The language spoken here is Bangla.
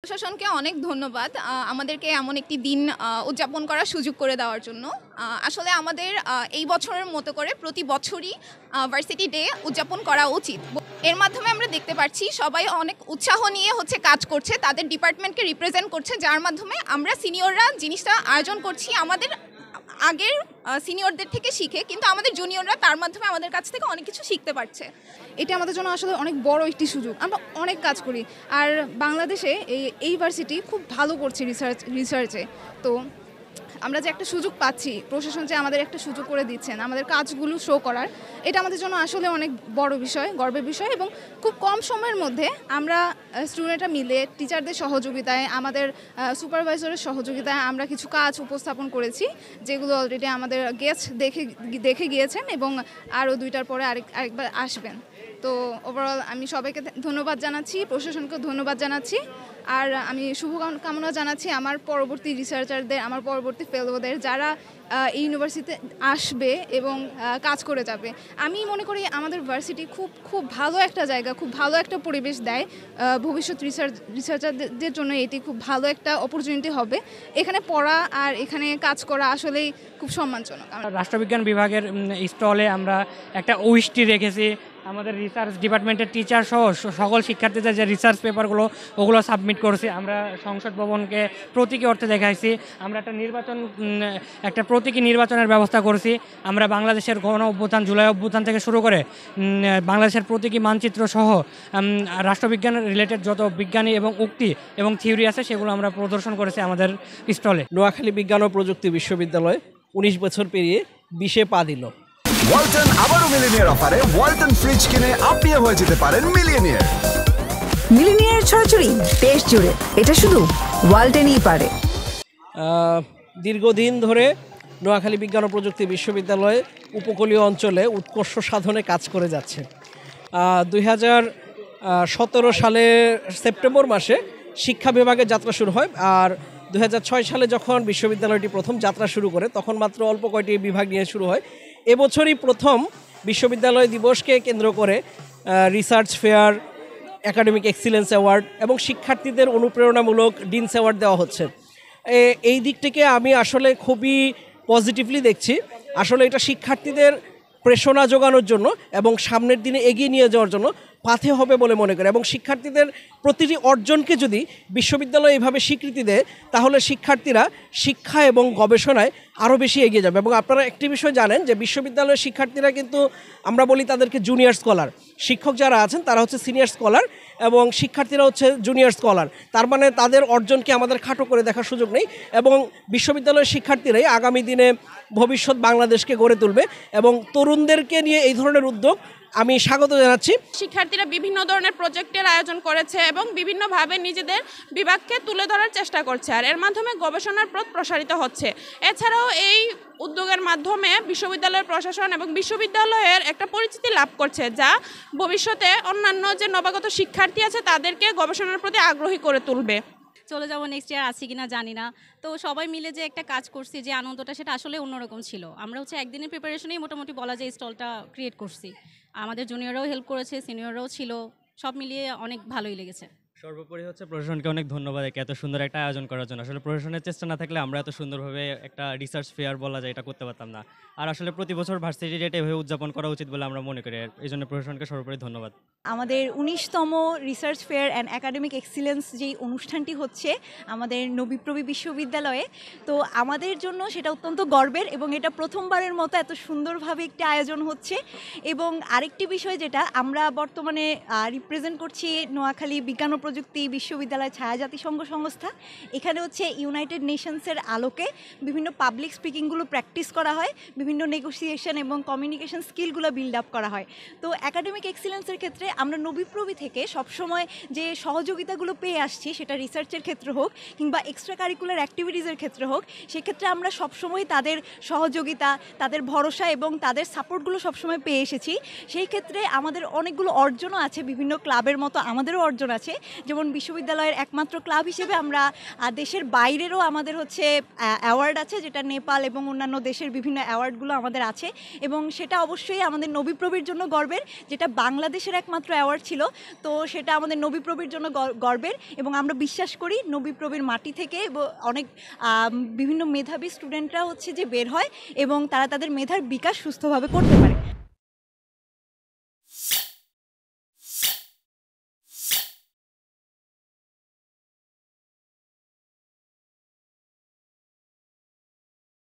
প্রশাসনকে অনেক ধন্যবাদ আমাদেরকে এমন একটি দিন উদযাপন করার সুযোগ করে দেওয়ার জন্য। আসলে আমাদের এই বছরের মতো করে প্রতি বছরই ভার্সিটি ডে উদযাপন করা উচিত। এর মাধ্যমে আমরা দেখতে পাচ্ছি সবাই অনেক উৎসাহ নিয়ে কাজ করছে, তাদের ডিপার্টমেন্টকে রিপ্রেজেন্ট করছে, যার মাধ্যমে আমরা সিনিয়ররা জিনিসটা আয়োজন করছি আমাদের আগের সিনিয়রদের থেকে শিখে, কিন্তু আমাদের জুনিয়ররা তার মাধ্যমে আমাদের কাছ থেকে অনেক কিছু শিখতে পারছে। এটা আমাদের জন্য আসলে অনেক বড় একটি সুযোগ। আমরা অনেক কাজ করি, আর বাংলাদেশে এই ভার্সিটি খুব ভালো করছে রিসার্চে। তো আমরা যে একটা সুযোগ পাচ্ছি, প্রশাসন যে আমাদের একটা সুযোগ করে দিচ্ছেন আমাদের কাজগুলো শো করার, এটা আমাদের জন্য আসলে অনেক বড় বিষয়, গর্বের বিষয়। এবং খুব কম সময়ের মধ্যে আমরা স্টুডেন্টরা মিলে টিচারদের সহযোগিতায়, আমাদের সুপারভাইজারের সহযোগিতায় আমরা কিছু কাজ উপস্থাপন করেছি, যেগুলো অলরেডি আমাদের গেস্ট দেখে গিয়েছেন এবং আরও 2টার পরে আরেকবার আসবেন। তো ওভারঅল আমি সবাইকে ধন্যবাদ জানাচ্ছি, প্রশাসনকে ধন্যবাদ জানাচ্ছি, আর আমি শুভকামনা জানাচ্ছি আমার পরবর্তী রিসার্চারদের, আমার পরবর্তী ফেলোদের, যারা এই ইউনিভার্সিটিতে আসবে এবং কাজ করে যাবে। আমি মনে করি আমাদের ভার্সিটি খুব ভালো একটা জায়গা, খুব ভালো একটা পরিবেশ দেয় ভবিষ্যৎ রিসার্চারদের জন্য। এটি খুব ভালো একটা অপরচুনিটি হবে। এখানে পড়া আর এখানে কাজ করা আসলেই খুব সম্মানজনক। রাষ্ট্রবিজ্ঞান বিভাগের স্টলে আমরা একটা ওইষ্টি রেখেছি। আমাদের রিসার্চ ডিপার্টমেন্টের টিচার সহ সকল শিক্ষার্থীদের যে রিসার্চ পেপারগুলো ওগুলো সাবমিট করছি। আমরা সংসদ ভবনকে প্রতীকী অর্থে দেখাইছি। আমরা একটা প্রতীকী নির্বাচনের ব্যবস্থা করছি। আমরা বাংলাদেশের গণ অভ্যুত্থান, জুলাই অভ্যুত্থান থেকে শুরু করে বাংলাদেশের প্রতীকী মানচিত্র সহ রাষ্ট্রবিজ্ঞান রিলেটেড যত বিজ্ঞানী এবং উক্তি এবং থিওরি আছে সেগুলো আমরা প্রদর্শন করেছি আমাদের স্টলে। নোয়াখালী বিজ্ঞান ও প্রযুক্তি বিশ্ববিদ্যালয় 19 বছর পেরিয়ে 20-এ পা দিল। ওয়ালটন আবারও মিলিনিয়ার অফারে ওয়ালটন ফ্রিজ কিনে আপনিও হয়ে যেতে পারেন মিলিয়নিয়ার। মিলিনিয়ার ছড়াছড়ি দেশ জুড়ে, এটা শুধু ওয়ালটনই পারে। দীর্ঘদিন ধরে নোয়াখালী বিজ্ঞান ও প্রযুক্তি বিশ্ববিদ্যালয় উপকূলীয় অঞ্চলে উৎকর্ষ সাধনে কাজ করে যাচ্ছে। 2017 সালের সেপ্টেম্বর মাসে শিক্ষা বিভাগের যাত্রা শুরু হয়, আর 2006 সালে যখন বিশ্ববিদ্যালয়টি প্রথম যাত্রা শুরু করে তখন মাত্র অল্প কয়টি বিভাগ নিয়ে শুরু হয়। এবছরই প্রথম বিশ্ববিদ্যালয় দিবসকে কেন্দ্র করে research fair, academic excellence award এবং শিক্ষার্থীদের অনুপ্রেরণামূলক ডিনস অ্যাওয়ার্ড দেওয়া হচ্ছে। এই দিক থেকে আমি আসলে খুবই পজিটিভলি দেখছি। আসলে এটা শিক্ষার্থীদের প্রেরণা যোগানোর জন্য এবং সামনের দিনে এগিয়ে নিয়ে যাওয়ার জন্য পাথে হবে বলে মনে করি। এবং শিক্ষার্থীদের প্রতিটি অর্জনকে যদি বিশ্ববিদ্যালয় এইভাবে স্বীকৃতি দেয় তাহলে শিক্ষার্থীরা শিক্ষা এবং গবেষণায় আরও বেশি এগিয়ে যাবে। এবং আপনারা একটি বিষয় জানেন যে বিশ্ববিদ্যালয়ের শিক্ষার্থীরা কিন্তু, আমরা বলি তাদেরকে জুনিয়র স্কলার, শিক্ষক যারা আছেন তারা হচ্ছে সিনিয়র স্কলার এবং শিক্ষার্থীরা হচ্ছে জুনিয়র স্কলার। তার মানে তাদের অর্জনকে আমাদের খাটো করে দেখার সুযোগ নেই। এবং বিশ্ববিদ্যালয়ের শিক্ষার্থীরাই আগামী দিনে ভবিষ্যৎ বাংলাদেশকে গড়ে তুলবে এবং তরুণদেরকে নিয়ে এই ধরনের উদ্যোগ আমি স্বাগত জানাচ্ছি। শিক্ষার্থীরা বিভিন্ন ধরনের প্রজেক্টের আয়োজন করেছে এবং বিভিন্নভাবে নিজেদের বিভাগকে তুলে ধরার চেষ্টা করছে, আর এর মাধ্যমে গবেষণার পথ প্রসারিত হচ্ছে। এছাড়াও এই উদ্যোগের মাধ্যমে বিশ্ববিদ্যালয়ের প্রশাসন এবং বিশ্ববিদ্যালয়ের একটা পরিচিতি লাভ করছে, যা ভবিষ্যতে অন্যান্য যে নবাগত শিক্ষার্থী আছে তাদেরকে গবেষণার প্রতি আগ্রহী করে তুলবে। চলে যাবো নেক্সট ইয়ার আছি কিনা জানি না, তো সবাই মিলে যে একটা কাজ করছি, যে আনন্দটা সেটা আসলে অন্যরকম ছিল। আমরা একদিনের প্রিপারেশনেই মোটামুটি বলা যায় স্টলটা ক্রিয়েট করছি। আমাদের জুনিয়ররাও হেল্প করেছে, সিনিয়ররাও ছিল, সব মিলিয়ে অনেক ভালোই লেগেছে। সর্বোপরি প্রশাসনকে অনেক ধন্যবাদ এত সুন্দর একটা আয়োজন করার জন্য। আসলে প্রশাসনের চেষ্টা না থাকলে আমরা এত সুন্দরভাবে একটা রিসার্চ ফেয়ার বলা যায় এটা করতে পারতাম না। আর আসলে প্রতি বছর ভার্সিটি ডেট এভাবে উদযাপন করা উচিত বলে আমরা মনে করি। এই জন্য প্রশাসনকে সর্বোপরি ধন্যবাদ। আমাদের 19তম research fair and academic excellence যেই অনুষ্ঠানটি হচ্ছে আমাদের নবীপ্রবি বিশ্ববিদ্যালয়ে, তো আমাদের জন্য সেটা অত্যন্ত গর্বের এবং এটা প্রথমবারের মতো এত সুন্দরভাবে একটি আয়োজন হচ্ছে। এবং আরেকটি বিষয় যেটা আমরা বর্তমানে রিপ্রেজেন্ট করছি, নোয়াখালী বিজ্ঞান ও প্রযুক্তি বিশ্ববিদ্যালয় ছায়া জাতিসংঘ সংস্থা। এখানে ইউনাইটেড নেশনসের আলোকে বিভিন্ন পাবলিক স্পিকিংগুলো প্র্যাকটিস করা হয়, বিভিন্ন নেগোসিয়েশন এবং কমিউনিকেশন স্কিলগুলো বিল্ড আপ করা হয়। তো একাডেমিক এক্সিলেন্সের ক্ষেত্রে আমরা নবীপ্রবি থেকে সবসময় যে সহযোগিতাগুলো পেয়ে আসছি, সেটা রিসার্চের ক্ষেত্রে হোক কিংবা এক্সট্রা কারিকুলার অ্যাক্টিভিটিসের ক্ষেত্রে হোক, সেক্ষেত্রে আমরা সবসময় তাদের সহযোগিতা, তাদের ভরসা এবং তাদের সাপোর্টগুলো সবসময় পেয়ে এসেছি। সেই ক্ষেত্রে আমাদের অনেকগুলো অর্জনও আছে, বিভিন্ন ক্লাবের মতো আমাদেরও অর্জন আছে, যেমন বিশ্ববিদ্যালয়ের একমাত্র ক্লাব হিসেবে আমরা দেশের বাইরেরও আমাদের হচ্ছে অ্যাওয়ার্ড আছে, যেটা নেপাল এবং অন্যান্য দেশের বিভিন্ন অ্যাওয়ার্ডগুলো আমাদের আছে, এবং সেটা অবশ্যই আমাদের নবীপ্রবির জন্য গর্বের। যেটা বাংলাদেশের একমাত্র অ্যাওয়ার্ড ছিল, তো সেটা আমাদের নবীপ্রবির জন্য গর্বের, এবং আমরা বিশ্বাস করি নবীপ্রবির মাটি থেকে অনেক বিভিন্ন মেধাবী স্টুডেন্টরা হচ্ছে যে বের হয় এবং তারা তাদের মেধার বিকাশ সুস্থভাবে করতে পারে।